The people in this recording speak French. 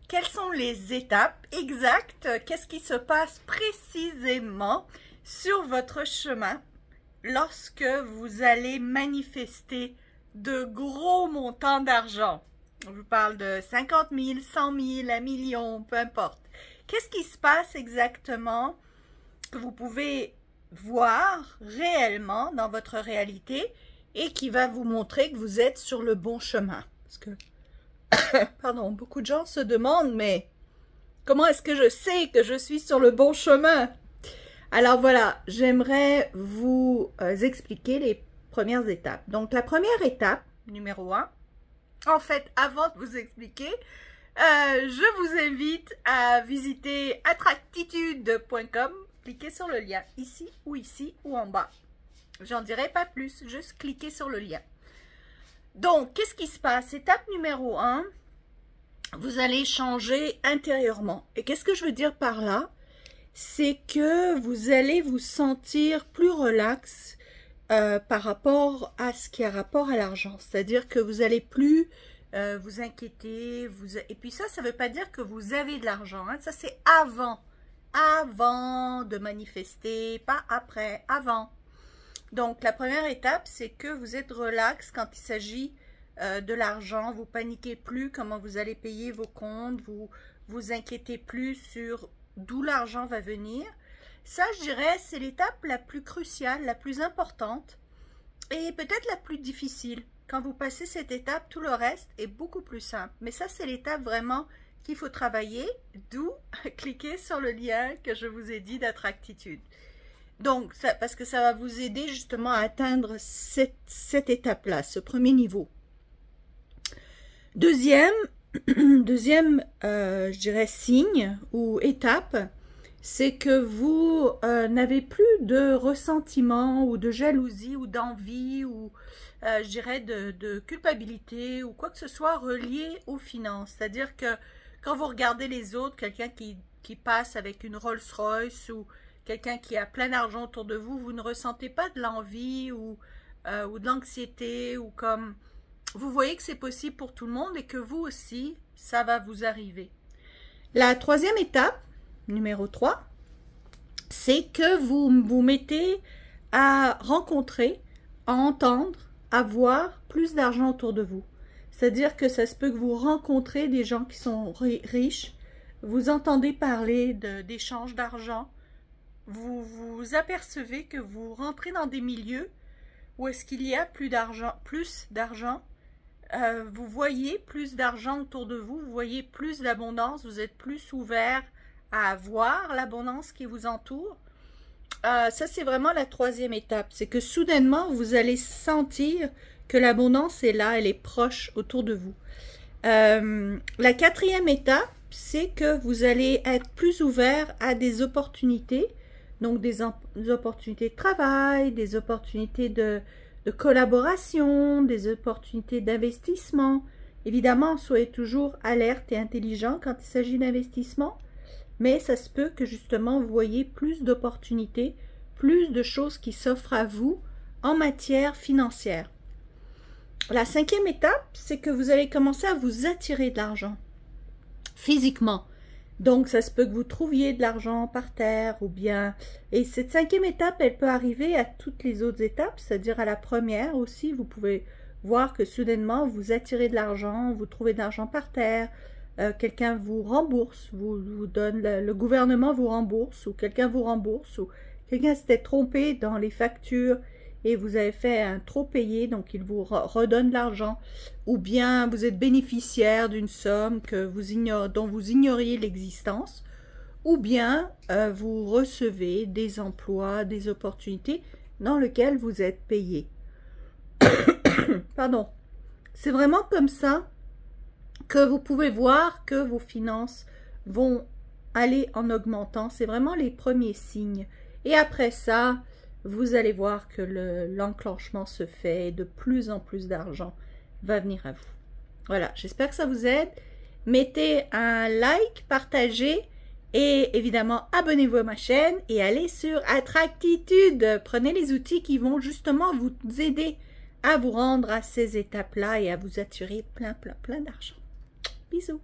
quelles sont les étapes exactes, qu'est-ce qui se passe précisément sur votre chemin lorsque vous allez manifester de gros montants d'argent. Je vous parle de 50 000, 100 000, 1 million, peu importe. Qu'est-ce qui se passe exactement que vous pouvez voir réellement dans votre réalité et qui va vous montrer que vous êtes sur le bon chemin? Parce que, pardon, beaucoup de gens se demandent, mais comment est-ce que je sais que je suis sur le bon chemin? Alors voilà, j'aimerais vous expliquer les premières étapes. Donc la première étape, numéro 1, en fait, avant de vous expliquer, je vous invite à visiter attractitude.com. Cliquez sur le lien ici ou en bas. J'en dirai pas plus, juste cliquez sur le lien. Donc, qu'est-ce qui se passe? Étape numéro 1, vous allez changer intérieurement. Et qu'est-ce que je veux dire par là? C'est que vous allez vous sentir plus relax par rapport à ce qui a rapport à l'argent. C'est-à-dire que vous allez plus vous inquiéter. Et puis ça ne veut pas dire que vous avez de l'argent. Hein. Ça, c'est avant. Avant de manifester, pas après, avant. Donc, la première étape, c'est que vous êtes relax quand il s'agit de l'argent. Vous paniquez plus comment vous allez payer vos comptes. Vous vous inquiétez plus sur d'où l'argent va venir. Ça, je dirais, c'est l'étape la plus cruciale, la plus importante et peut-être la plus difficile. Quand vous passez cette étape, tout le reste est beaucoup plus simple. Mais ça, c'est l'étape vraiment qu'il faut travailler, d'où cliquez sur le lien que je vous ai dit d'Attractitude. Donc, ça, parce que ça va vous aider justement à atteindre cette étape-là, ce premier niveau. Deuxième, je dirais, signe ou étape, c'est que vous n'avez plus de ressentiment ou de jalousie ou d'envie ou, je dirais, de culpabilité ou quoi que ce soit relié aux finances. C'est-à-dire que quand vous regardez les autres, quelqu'un qui passe avec une Rolls-Royce ou quelqu'un qui a plein d'argent autour de vous, vous ne ressentez pas de l'envie ou de l'anxiété ou comme... Vous voyez que c'est possible pour tout le monde et que vous aussi, ça va vous arriver. La troisième étape, numéro 3, c'est que vous vous mettez à rencontrer, à entendre, à voir plus d'argent autour de vous. C'est-à-dire que ça se peut que vous rencontrez des gens qui sont riches, vous entendez parler d'échanges d'argent, vous vous apercevez que vous rentrez dans des milieux où est-ce qu'il y a plus d'argent, vous voyez plus d'argent autour de vous, vous voyez plus d'abondance, vous êtes plus ouvert à voir l'abondance qui vous entoure. Ça, c'est vraiment la troisième étape. C'est que soudainement, vous allez sentir que l'abondance est là, elle est proche autour de vous. La quatrième étape, c'est que vous allez être plus ouvert à des opportunités, donc des opportunités de travail, des opportunités de collaboration, des opportunités d'investissement. Évidemment, soyez toujours alerte et intelligent quand il s'agit d'investissement, mais ça se peut que justement vous voyez plus d'opportunités, plus de choses qui s'offrent à vous en matière financière. La cinquième étape, c'est que vous allez commencer à vous attirer de l'argent physiquement. Donc, ça se peut que vous trouviez de l'argent par terre ou bien... Et cette cinquième étape, elle peut arriver à toutes les autres étapes, c'est-à-dire à la première aussi. Vous pouvez voir que soudainement, vous attirez de l'argent, vous trouvez de l'argent par terre, quelqu'un vous rembourse, vous donne, le gouvernement vous rembourse ou quelqu'un vous rembourse ou quelqu'un s'était trompé dans les factures et vous avez fait un trop payé, donc il vous redonne l'argent, ou bien vous êtes bénéficiaire d'une somme dont vous ignoriez l'existence, ou bien vous recevez des emplois, des opportunités dans lesquelles vous êtes payé. Pardon. C'est vraiment comme ça que vous pouvez voir que vos finances vont aller en augmentant. C'est vraiment les premiers signes. Et après ça, vous allez voir que l'enclenchement se fait et de plus en plus d'argent va venir à vous. Voilà, j'espère que ça vous aide. Mettez un like, partagez et évidemment abonnez-vous à ma chaîne et allez sur Attractitude. Prenez les outils qui vont justement vous aider à vous rendre à ces étapes-là et à vous attirer plein d'argent. Bisous.